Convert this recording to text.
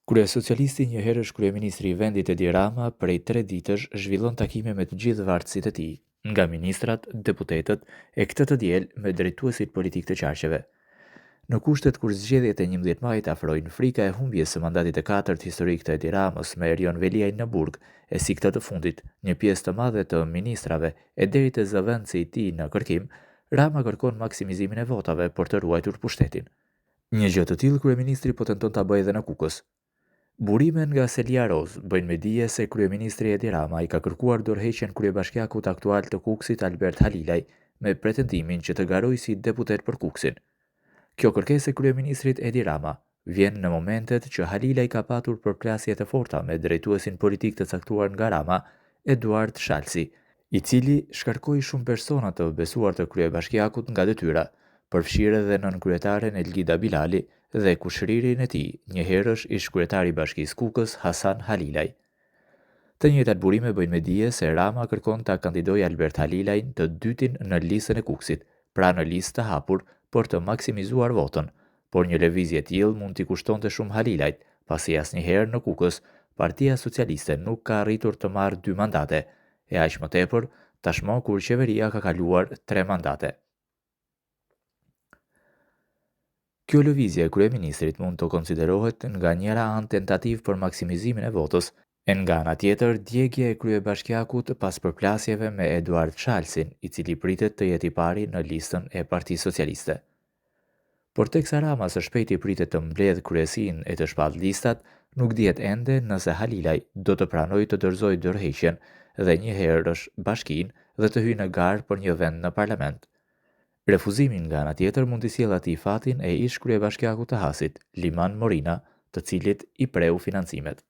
Kryesocialisti, njëherësh kryeministri i vendit Edi Rama, prej 3 ditësh zhvillon takime me të gjithë vartësit e tij, nga ministrat, deputetët e këtë të diel me drejtuesit politik të qarqeve. Në kushtet kur zgjedhjet e 11 majit afrojnë, frika e humbjes së mandatit të 4 historik të Edi Ramës me Erion Veliaj në burg, e si këtë të fundit, një pjesë të madhe të ministrave e deri te zëvendësi i tij në kërkim, Rama kërkon maksimizimin e votave për të ruajtur pushtetin. Një gjë të tillë kryeministri po tenton ta bëjë edhe në Kukës. Burimet nga Selia Roz bëjnë me dije se kryeministri Edi Rama i ka kërkuar dorëheqjen kryebashkiakut aktual të Kukësit Albert Halilaj me pretendimin që të garojë si deputet për Kukësin. Kjo kërkesë e kryeministrit Edi Rama vjen në momentet që Halilaj ka patur përplasje të forta me drejtuesin politik të caktuar nga Rama, Eduard Shalsi, i cili shkarkoi shumë persona të besuar të kryebashkiakut nga detyra, përfshirë edhe nënkryetaren Elgida Bilali dhe kushëririn e tij, njëherësh ish kryetari i Bashkisë Kukës Hasan Halilaj. Të njëjtat burime bëjnë me dije se Rama kërkon ta kandidojë Albert Halilajin të dytin në listën e Kukësit, pra në listë të hapur për të maksimizuar votën, por një lëvizje e tillë mund t'i kushtonte shumë Halilajt, pasi asnjëherë në Kukës Partia Socialiste nuk ka arritur të marrë 2 mandate, e aq më tepër tashmë kur qeveria ka kaluar 3 mandate. Kjo lëvizje e kryeministrit mund të konsiderohet nga njëra anë tentativë për maksimizimin e votës, e nga ana tjetër djegje e kryebashkiakut pas përplasjeve me Eduard Shalsin, i cili pritet të jetë i pari në listën e Partisë Socialiste. Por teksa Rama së shpejti pritet të mbledh kryesinë e të shpallë listat, nuk dihet ende nëse Halilaj do të pranojë të dorëzojë dorëheqjen dhe njëherësh bashkinë dhe të hyjë në garë për një vend në parlament. Refuzimin nga ana tjetër mund t'i sjellë atij fatin e ish kryebashkiakut të Hasit, Liman Morina, të cilit i preu financimet.